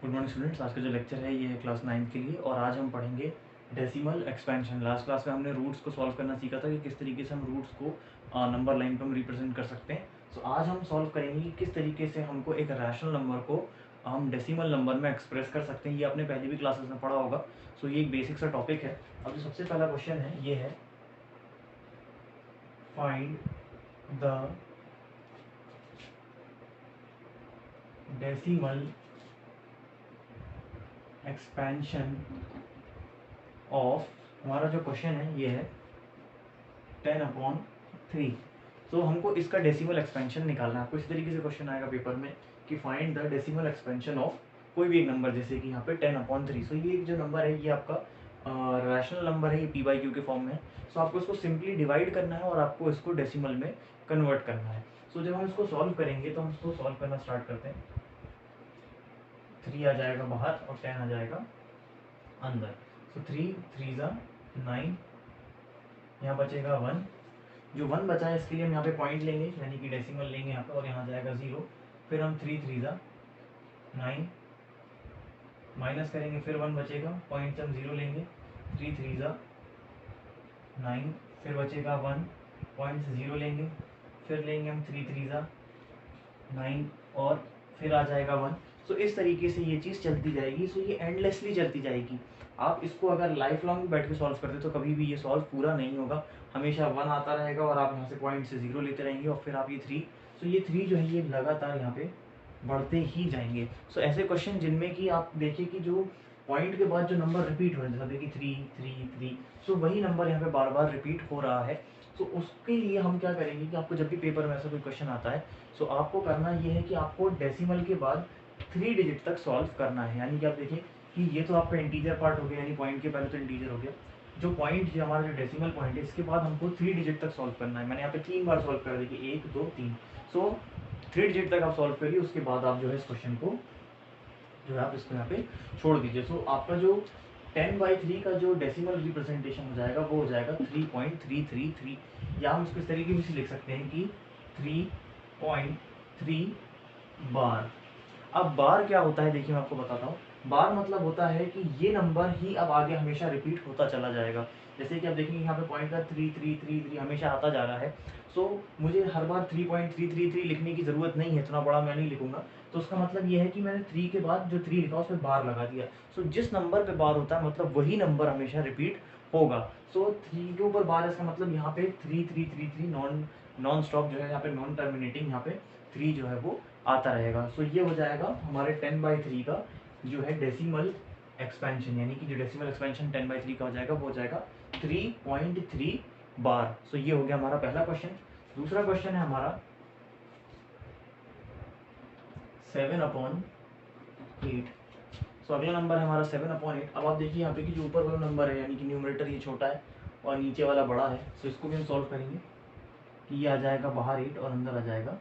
Good morning students. आज का जो लेक्चर है ये है क्लास 9 के लिए और आज हम पढ़ेंगे डेसिमल एक्सपेंशन। लास्ट क्लास में हमने रूट्स को सॉल्व करना सीखा था कि किस तरीके से हम रूट्स को नंबर लाइन पर हम रिप्रेजेंट कर सकते हैं। सो आज हम सॉल्व करेंगे कि किस तरीके से हमको एक रैशनल नंबर को हम डेसिमल नंबर में एक्सप्रेस कर सकते हैं। ये आपने पहले भी क्लासेस में पढ़ा होगा। सो ये एक बेसिक सा टॉपिक है। अब जो सबसे पहला क्वेश्चन है ये है find the decimal expansion of, हमारा जो क्वेश्चन है ये है 10/3। तो हमको इसका डेसिमल एक्सपेंशन निकालना है। आपको इस तरीके से क्वेश्चन आएगा पेपर में कि find the decimal expansion of कोई भी एक नंबर, जैसे कि यहाँ पे 10/3। सो ये जो नंबर है ये आपका रैशनल नंबर है, ये p/q के फॉर्म में है। सो आपको इसको सिंपली डिवाइड करना है और आपको इसको डेसिमल में कन्वर्ट करना है। सो जब हम इसको सॉल्व करेंगे तो हम इसको सॉल्व करना स्टार्ट करते हैं। 3 आ जाएगा बाहर और 10 आ जाएगा अंदर। सो 3 3 ज़ा 9, यहाँ बचेगा 1। जो 1 बचा है इसके लिए हम यहाँ पे पॉइंट लेंगे, यानी कि डेसिमल लेंगे यहाँ पे, और यहाँ जाएगा 0। फिर हम 3 3 ज़ा 9 माइनस करेंगे, फिर 1 बचेगा, पॉइंट से हम 0 लेंगे। 3 3 ज़ा 9, फिर बचेगा 1, पॉइंट से 0 लेंगे। फिर लेंगे हम 3 3 ज़ा 9 और फिर आ जाएगा 1। सो इस तरीके से ये चीज़ चलती जाएगी। सो ये एंडलेसली चलती जाएगी। आप इसको अगर लाइफ लॉन्ग बैठ के सॉल्व करते तो कभी भी ये सॉल्व पूरा नहीं होगा। हमेशा 1 आता रहेगा और आप यहाँ से पॉइंट से 0 लेते रहेंगे और फिर आप ये 3। सो ये 3 जो है ये लगातार यहाँ पे बढ़ते ही जाएंगे। सो ऐसे क्वेश्चन जिनमें कि आप देखिए कि जो पॉइंट के बाद जो नंबर रिपीट हो रहे हैं, जैसे देखिए 3 3 3, सो वही नंबर यहाँ पे बार बार रिपीट हो रहा है। सो उसके लिए हम क्या करेंगे कि आपको जब भी पेपर में ऐसा कोई क्वेश्चन आता है, सो आपको करना ये है कि आपको डेसिमल के बाद 3 डिजिट तक सॉल्व करना है। यानी कि आप देखिए कि ये तो आपका इंटीजर पार्ट हो गया, यानी पॉइंट के पहले तो इंटीजर हो गया। जो पॉइंट जो हमारा जो डेसिमल पॉइंट है इसके बाद हमको 3 डिजिट तक सॉल्व करना है। मैंने यहाँ पे 3 बार सॉल्व कर देखिए, 1 2 3। सो 3 डिजिट तक आप सॉल्व करिए, उसके बाद आप जो है इस क्वेश्चन को जो है आप इसको यहाँ पे छोड़ दीजिए। सो आपका जो 10/3 का जो डेसिमल रिप्रेजेंटेशन हो जाएगा वो हो जाएगा 3.333, या हम इसको इस तरीके से लिख सकते हैं कि 3.3 बार। अब बार क्या होता है देखिए मैं आपको बताता हूँ। बार मतलब होता है कि ये नंबर ही अब आगे हमेशा रिपीट होता चला जाएगा। जैसे कि आप देखेंगे यहाँ पे पॉइंट का 3 हमेशा आता जा रहा है। सो मुझे हर बार 3.333 लिखने की ज़रूरत नहीं है, इतना बड़ा मैं नहीं लिखूंगा। तो उसका मतलब ये है कि मैंने 3 के बाद जो 3 लिखा उस पर बार लगा दिया। सो जिस नंबर पे बार होता है मतलब वही नंबर हमेशा रिपीट होगा। सो 3 के ऊपर बार, इसका मतलब यहाँ पे 3 नॉन स्टॉप जो है, यहाँ पे नॉन टर्मिनेटिंग, यहाँ पे 3 जो है वो आता रहेगा। सो ये हो जाएगा हमारे 10/3 का जो है डेसिमल एक्सपेंशन, यानी कि जो डेसिमल एक्सपेंशन 10/3 का हो जाएगा वो हो जाएगा 3.3 बार। सो ये हो गया हमारा पहला क्वेश्चन। दूसरा क्वेश्चन है हमारा 7/8। सो अगला नंबर है हमारा 7/8। अब आप देखिए यहाँ पे कि जो ऊपर वाला नंबर है, यानी कि न्यूमरेटर ये छोटा है और नीचे वाला बड़ा है। सो इसको भी हम सॉल्व करेंगे कि ये आ जाएगा बाहर 8 और अंदर आ जाएगा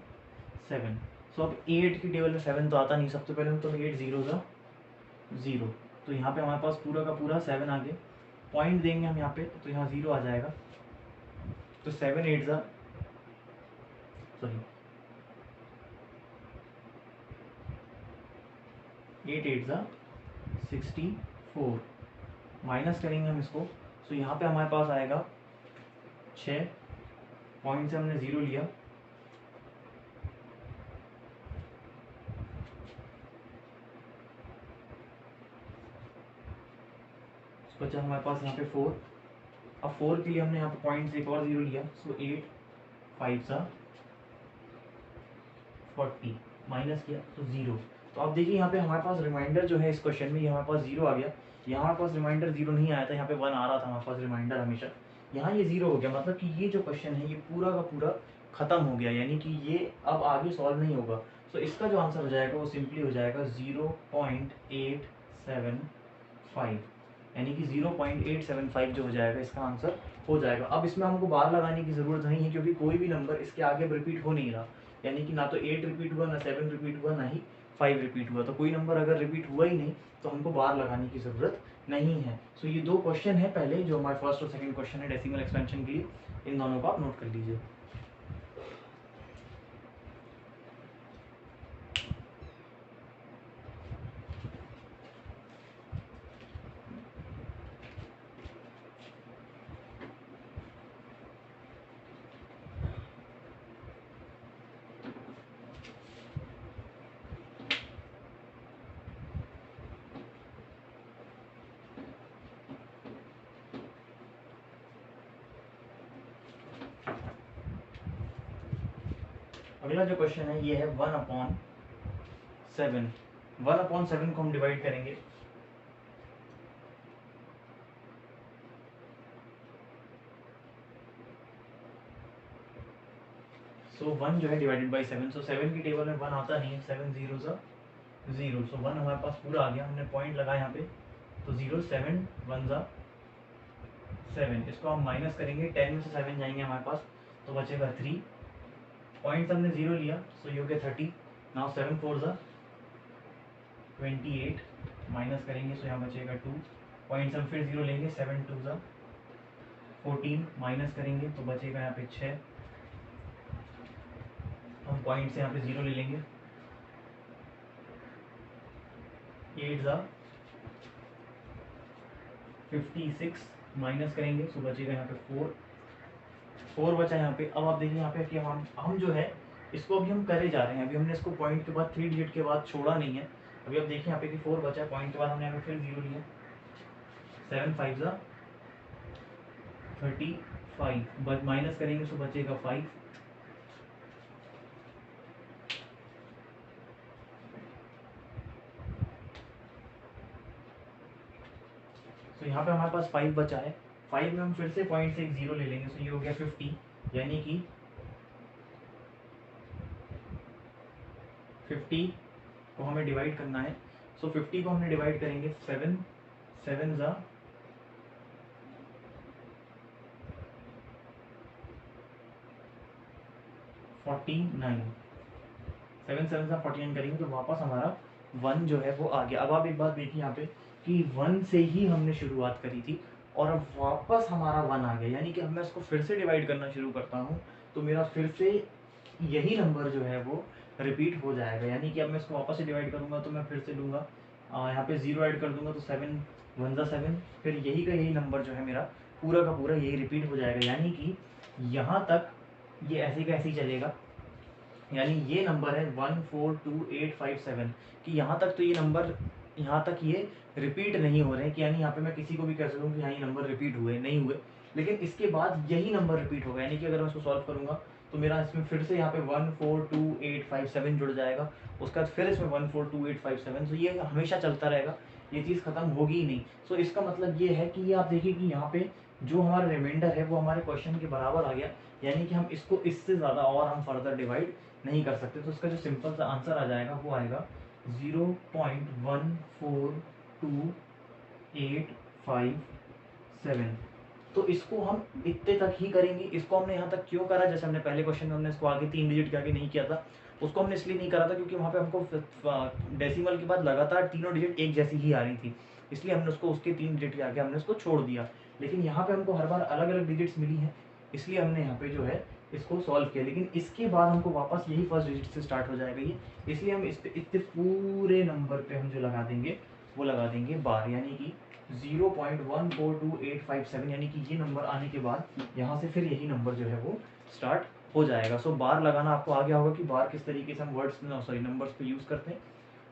7। सो अब 8 की टेबल में 7 तो आता नहीं। सबसे पहले तो 8 0 का 0, तो यहाँ पे हमारे पास पूरा का पूरा 7 आ गया। पॉइंट देंगे हम यहाँ पे तो यहाँ 0 आ जाएगा। तो 7 8 ज़ा सॉरी 8 8 ज़ा 64, माइनस करेंगे हम इसको। सो यहाँ पे हमारे पास आएगा 6, पॉइंट से हमने 0 लिया। बचा हमारे पास यहाँ पे 4। अब 4 के लिए हमने यहाँ पे पॉइंट से एक और 0 लिया। सो 8 5 ज़ा 40, माइनस किया तो 0। तो आप देखिए यहाँ पे हमारे पास रिमाइंडर जो है इस क्वेश्चन में, ये हमारे पास 0 आ गया। यहाँ हमारे पास रिमाइंडर 0 नहीं आया था, यहाँ पे 1 आ रहा था हमारे पास रिमाइंडर हमेशा। यहाँ ये 0 हो गया, मतलब कि ये जो क्वेश्चन है ये पूरा का पूरा खत्म हो गया, यानी कि ये अब आगे सॉल्व नहीं होगा। तो इसका जो आंसर हो जाएगा वो सिंपली हो जाएगा 0.875, यानी कि 0.875 जो हो जाएगा इसका आंसर हो जाएगा। अब इसमें हमको बार लगाने की ज़रूरत नहीं है क्योंकि कोई भी नंबर इसके आगे रिपीट हो नहीं रहा, यानी कि ना तो 8 रिपीट हुआ, ना 7 रिपीट हुआ, ना ही 5 रिपीट हुआ। तो कोई नंबर अगर रिपीट हुआ ही नहीं तो हमको बार लगाने की ज़रूरत नहीं है। सो ये दो क्वेश्चन है पहले जो हमारे फर्स्ट और सेकंड क्वेश्चन है डेसिमल एक्सपेंशन के लिए, इन दोनों को आप नोट कर लीजिए। अगला जो क्वेश्चन है ये है 1/7। 1/7 को हम डिवाइड करेंगे। सो 1 जो है डिवाइडेड बाई 7, सो 7 की टेबल में 1 आता नहीं है, 7 0 0, सो 1 हमारे पास पूरा आ गया, हमने पॉइंट लगाया यहाँ पे, तो 0 7 1 7, इसको हम माइनस करेंगे, 10 में से 7 जाएंगे हमारे पास, तो बचेगा 3, पॉइंट हमने 0 लिया, सो ये हो गया 30, नाउ 7 4 28, माइनस करेंगे, सो यहाँ बचेगा 2, पॉइंट्स हम फिर 0 लेंगे, 7 2 14, माइनस करेंगे तो बचेगा यहाँ पे 6, हम पॉइंट से यहाँ पे 0 ले लेंगे, 8 56, माइनस करेंगे तो बचेगा यहाँ पे 4 बचा यहाँ पे। अब आप देखिए यहाँ पे कि हम जो है इसको अभी हम करे जा रहे हैं, अभी हमने इसको पॉइंट के बाद 3 डिजिट के बाद छोड़ा नहीं है, अभी आप देखिए यहाँ पे कि 4 बचा है, पॉइंट के बाद हमने यहाँ पे फिर 0 लिया, 7 5 35, बट माइनस करेंगे तो बचेगा 5, तो यहाँ पे हमारे पास 5 बचा है, 5 में हम फिर से पॉइंट से एक 0 ले लेंगे, तो ये हो गया 50, यानी कि 50 को हमें डिवाइड करना है, सो 50 को हमने डिवाइड करेंगे, 7 7 49, 7 7 49 करेंगे तो वापस हमारा 1 जो है वो आ गया। अब आप एक बात देखिए यहाँ पे कि 1 से ही हमने शुरुआत करी थी और अब वापस हमारा 1 आ गया, यानी कि अब मैं इसको फिर से डिवाइड करना शुरू करता हूँ तो मेरा फिर से यही नंबर जो है वो रिपीट हो जाएगा, यानी कि अब मैं इसको वापस से डिवाइड करूँगा तो मैं फिर से लूँगा, यहाँ पे 0 ऐड कर दूंगा तो 7 1 7, फिर यही का यही नंबर जो है मेरा पूरा का पूरा यही रिपीट हो जाएगा, यानी कि यहाँ तक ये ऐसे का ऐसे ही चलेगा, यानी ये नंबर है 1 4 2 8 5 7 कि यहाँ तक तो ये नंबर यहाँ तक ये रिपीट नहीं हो रहे हैं, कि यानी यहाँ पे मैं किसी को भी कह सकूँ कि हाँ ये नंबर रिपीट हुए नहीं हुए, लेकिन इसके बाद यही नंबर रिपीट होगा, यानी कि अगर मैं इसको सॉल्व करूँगा तो मेरा इसमें फिर से यहाँ पे 1 4 2 8 5 7 जुड़ जाएगा, उसके बाद फिर इसमें 1 4 2 8 5 7, तो ये हमेशा चलता रहेगा, ये चीज़ खत्म होगी ही नहीं। सो इसका मतलब ये है कि ये आप देखिए कि यहाँ पे जो हमारा रिमाइंडर है वो हमारे क्वेश्चन के बराबर आ गया, यानी कि हम इसको इससे ज़्यादा और हम फर्दर डिवाइड नहीं कर सकते, तो इसका जो सिंपल सा आंसर आ जाएगा वो आएगा 0.14285 तो इसको हम इतने तक ही करेंगे। इसको हमने यहाँ तक क्यों करा, जैसे हमने पहले क्वेश्चन में हमने इसको आगे 3 डिजिट के आगे नहीं किया था, उसको हमने इसलिए नहीं करा था क्योंकि वहाँ पे हमको डेसिमल के बाद लगातार तीनों डिजिट एक जैसी ही आ रही थी, इसलिए हमने उसको उसके 3 डिजिट के आगे हमने उसको छोड़ दिया, लेकिन यहाँ पे हमको हर बार अलग अलग डिजिट्स मिली हैं, इसलिए हमने यहाँ पे जो है इसको सॉल्व किया, लेकिन इसके बाद हमको वापस यही फर्स्ट डिजिट से स्टार्ट हो जाएगा ये, इसलिए हम इस पे इतने पूरे नंबर पे हम जो लगा देंगे वो लगा देंगे बार, यानी कि 0.142857, यानी कि ये नंबर आने के बाद यहाँ से फिर यही नंबर जो है वो स्टार्ट हो जाएगा। सो बार लगाना आपको आ गया होगा कि बार किस तरीके से हम वर्ड्स में सॉरी नंबर्स को यूज़ करते हैं।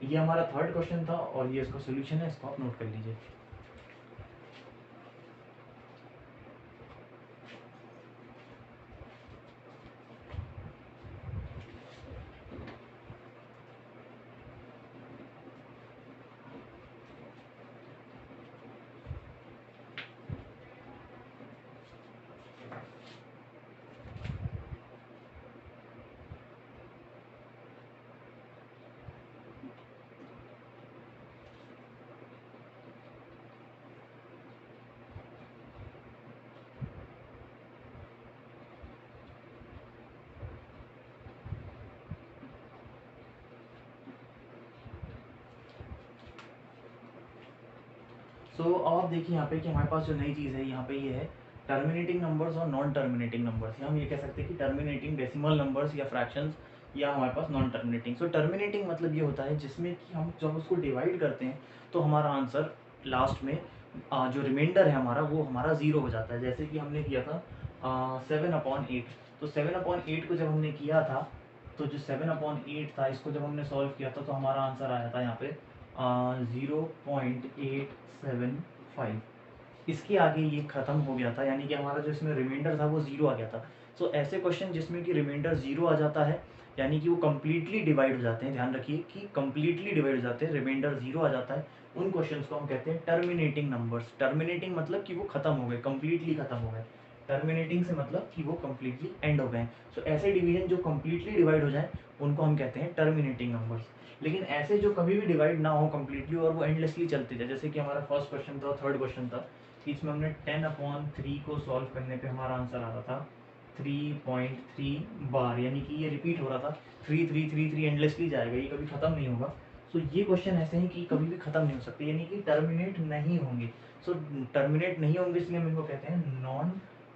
ये हमारा थर्ड क्वेश्चन था और ये इसका सोल्यूशन है, इसको आप नोट कर लीजिए। सो अब आप देखिए यहाँ पे कि हमारे पास जो नई चीज़ है यहाँ पे ये है टर्मिनेटिंग नंबर्स और नॉन टर्मिनेटिंग नंबर्स, या हम ये कह सकते हैं कि टर्मिनेटिंग डेसिमल नंबर्स या फ्रैक्शंस, या हमारे पास नॉन टर्मिनेटिंग। सो टर्मिनेटिंग मतलब ये होता है जिसमें कि हम जब उसको डिवाइड करते हैं तो हमारा आंसर लास्ट में जो रिमाइंडर है हमारा वो हमारा 0 हो जाता है, जैसे कि हमने किया था 7/8, तो 7/8 को जब हमने किया था तो जो 7/8 था इसको जब हमने सॉल्व किया था तो हमारा आंसर आया था यहाँ पे 0.875, इसके आगे ये ख़त्म हो गया था, यानी कि हमारा जो इसमें रिमाइंडर था वो 0 आ गया था। सो ऐसे क्वेश्चन जिसमें कि रिमाइंडर 0 आ जाता है यानी कि वो कम्प्लीटली डिवाइड हो जाते हैं। ध्यान रखिए कि कम्प्लीटली डिवाइड हो जाते हैं, रिमाइंडर 0 आ जाता है, उन क्वेश्चंस को हम कहते हैं टर्मिनेटिंग नंबर्स। टर्मिनेटिंग मतलब कि वो खत्म हो गए, कम्प्लीटली खत्म हो गए। टर्मिनेटिंग से मतलब कि वो कम्प्लीटली एंड हो गए। सो ऐसे डिवीजन जो कम्प्लीटली डिवाइड हो जाए उनको हम कहते हैं टर्मिनेटिंग नंबर्स। लेकिन ऐसे जो कभी भी डिवाइड ना हो कम्प्लीटली और वो एंडलेसली चलते जाए, जैसे कि हमारा फर्स्ट क्वेश्चन था, थर्ड क्वेश्चन था कि इसमें हमने 10/3 को सॉल्व करने पे हमारा आंसर आ रहा था 3.3 बार, यानी कि ये रिपीट हो रहा था 3 एंडलेसली जाएगा, ये कभी खत्म नहीं होगा। सो ये क्वेश्चन ऐसे हैं कि कभी भी खत्म नहीं हो सकते, यानी कि टर्मिनेट नहीं होंगे। सो टर्मिनेट नहीं होंगे इसलिए हम इनको कहते हैं नॉन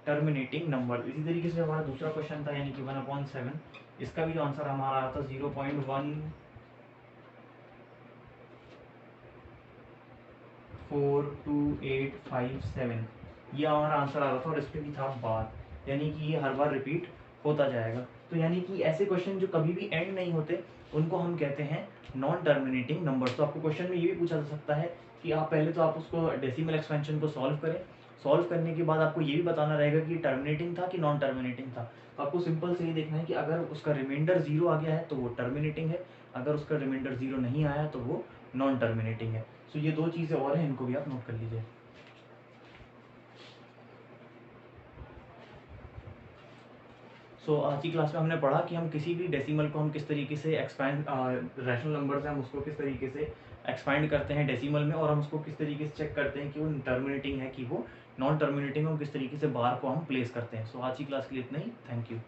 टर्मिनेटिंग नंबर। इसी तरीके से हमारा दूसरा क्वेश्चन था, यानी कि 1/7, इसका भी जो आंसर हमारा आ रहा था 0.142857, ये हमारा आंसर आ रहा था और इस पे भी था बार, यानी कि ये हर बार रिपीट होता जाएगा। तो यानी कि ऐसे क्वेश्चन जो कभी भी एंड नहीं होते उनको हम कहते हैं नॉन टर्मिनेटिंग नंबर। तो आपको क्वेश्चन में ये भी पूछा जा सकता है कि आप पहले तो आप उसको डेसिमल एक्सपेंशन को सॉल्व करें, सॉल्व करने के बाद आपको ये भी बताना रहेगा कि टर्मिनेटिंग था कि नॉन टर्मिनेटिंग था। तो आपको सिंपल से ये देखना है कि अगर उसका रिमाइंडर 0 आ गया है तो वो टर्मिनेटिंग है, अगर उसका रिमाइंडर 0 नहीं आया तो वो नॉन टर्मिनेटिंग है। सो ये दो चीज़ें और हैं, इनको भी आप नोट कर लीजिए। आज की क्लास में हमने पढ़ा कि हम किसी भी डेसिमल को हम किस तरीके से एक्सपैंड, रैशनल नंबर से हम उसको किस तरीके से एक्सपैंड करते हैं डेसिमल में, और हम उसको किस तरीके से चेक करते हैं कि वो टर्मिनेटिंग है कि वो नॉन टर्मिनेटिंग है, हम किस तरीके से बार को हम प्लेस करते हैं। आज की क्लास के लिए इतना ही। Thank you.